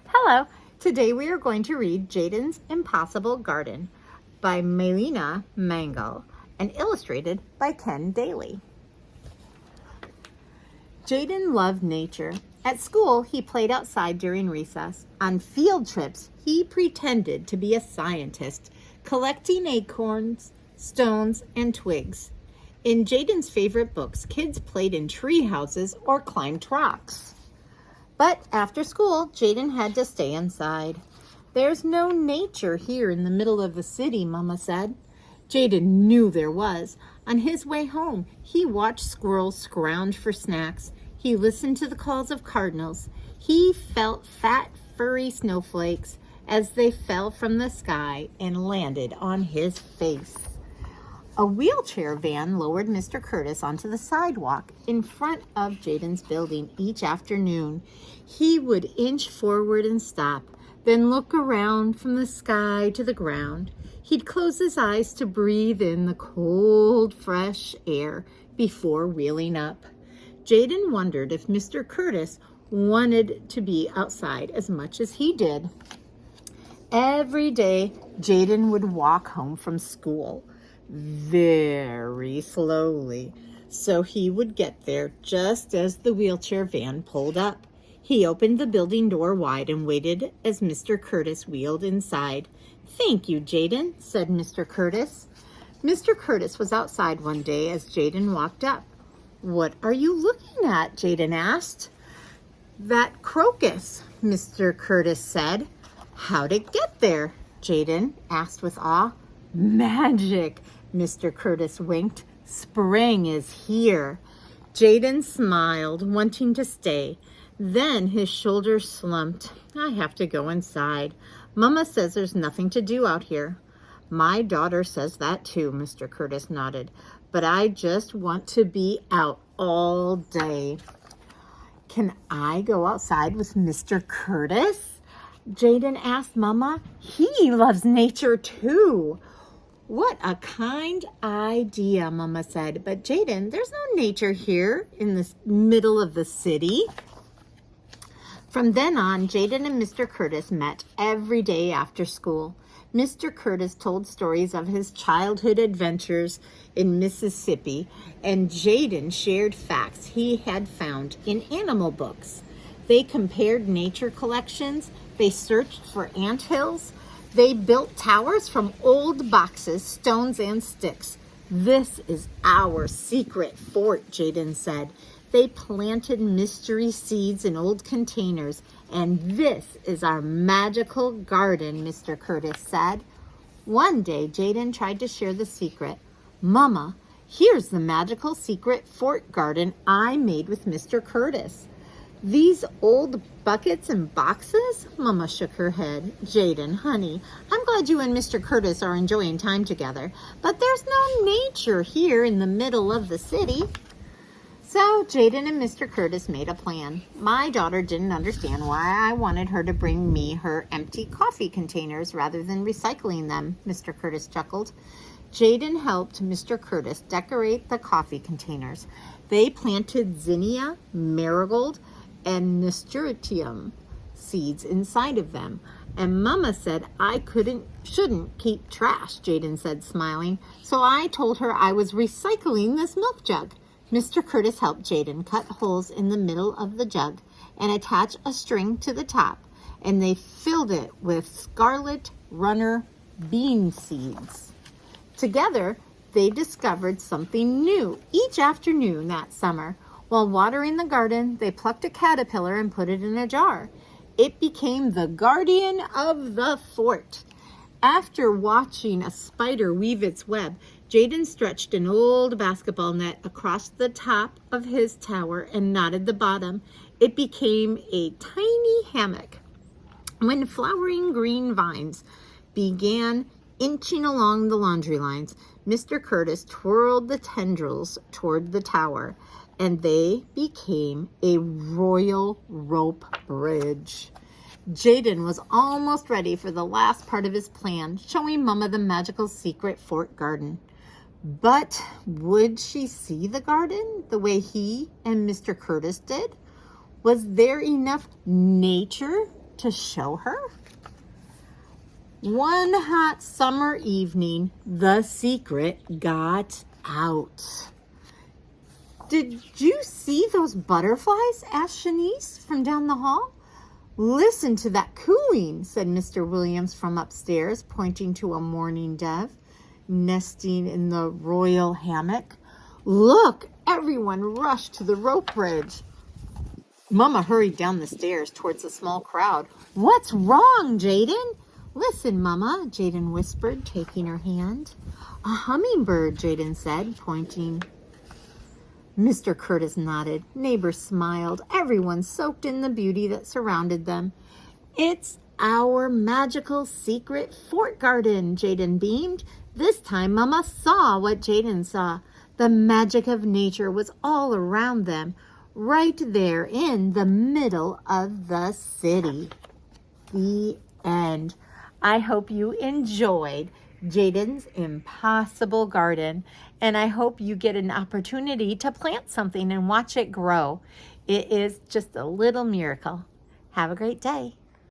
Hello, today we are going to read Jayden's Impossible Garden by Melina Mangal and illustrated by Ken Daly. Jayden loved nature. At school, he played outside during recess. On field trips, he pretended to be a scientist, collecting acorns, stones, and twigs. In Jayden's favorite books, kids played in tree houses or climbed rocks. But after school, Jayden had to stay inside. There's no nature here in the middle of the city, Mama said. Jayden knew there was. On his way home, he watched squirrels scrounge for snacks. He listened to the calls of cardinals. He felt fat, furry snowflakes as they fell from the sky and landed on his face. A wheelchair van lowered Mr. Curtis onto the sidewalk in front of Jayden's building each afternoon. He would inch forward and stop, then look around from the sky to the ground. He'd close his eyes to breathe in the cold, fresh air before wheeling up. Jayden wondered if Mr. Curtis wanted to be outside as much as he did. Every day, Jayden would walk home from school very slowly, so he would get there just as the wheelchair van pulled up. He opened the building door wide and waited as Mr. Curtis wheeled inside. "Thank you, Jayden," said Mr. Curtis. Mr. Curtis was outside one day as Jayden walked up. "What are you looking at?" Jayden asked. "That crocus," Mr. Curtis said. "How'd it get there?" Jayden asked with awe. "Magic," Mr. Curtis winked. "Spring is here." Jayden smiled, wanting to stay. Then his shoulders slumped. "I have to go inside. Mama says there's nothing to do out here." "My daughter says that too," Mr. Curtis nodded. "But I just want to be out all day." "Can I go outside with Mr. Curtis?" Jayden asked Mama. "He loves nature too." "What a kind idea," Mama said. "But Jayden, there's no nature here in the middle of the city." From then on, Jayden and Mr. Curtis met every day after school. Mr. Curtis told stories of his childhood adventures in Mississippi, and Jayden shared facts he had found in animal books. They compared nature collections. They searched for anthills. They built towers from old boxes, stones, and sticks. "This is our secret fort," Jayden said. "They planted mystery seeds in old containers, and this is our magical garden," Mr. Curtis said. One day, Jayden tried to share the secret. "Mama, here's the magical secret fort garden I made with Mr. Curtis." "These old buckets and boxes?" Mama shook her head. "Jayden, honey, I'm glad you and Mr. Curtis are enjoying time together, but there's no nature here in the middle of the city." So Jayden and Mr. Curtis made a plan. "My daughter didn't understand why I wanted her to bring me her empty coffee containers rather than recycling them," Mr. Curtis chuckled. Jayden helped Mr. Curtis decorate the coffee containers. They planted zinnia, marigold, and nasturtium seeds inside of them. "And Mama said I shouldn't keep trash," Jayden said, smiling. "So I told her I was recycling this milk jug." Mr. Curtis helped Jayden cut holes in the middle of the jug and attach a string to the top, and they filled it with scarlet runner bean seeds. Together, they discovered something new each afternoon that summer. While watering the garden, they plucked a caterpillar and put it in a jar. It became the guardian of the fort. After watching a spider weave its web, Jayden stretched an old basketball net across the top of his tower and knotted the bottom. It became a tiny hammock. When flowering green vines began inching along the laundry lines, Mr. Curtis twirled the tendrils toward the tower, and they became a royal rope bridge. Jayden was almost ready for the last part of his plan, showing Mama the magical secret fort garden. But would she see the garden the way he and Mr. Curtis did? Was there enough nature to show her? One hot summer evening, the secret got out. Did you see those butterflies? Asked Shanice from down the hall. Listen to that cooing, said Mr. Williams from upstairs, pointing to a mourning dove nesting in the royal hammock. Look, everyone rushed to the rope bridge. Mama hurried down the stairs towards the small crowd. What's wrong, Jayden? Listen, Mama, Jayden whispered, taking her hand. A hummingbird, Jayden said, pointing. Mr. Curtis nodded. Neighbors smiled. Everyone soaked in the beauty that surrounded them. It's our magical secret fort garden, Jayden beamed. This time, Mama saw what Jayden saw. The magic of nature was all around them, right there in the middle of the city. The end. I hope you enjoyed Jayden's Impossible Garden, and I hope you get an opportunity to plant something and watch it grow. It is just a little miracle. Have a great day.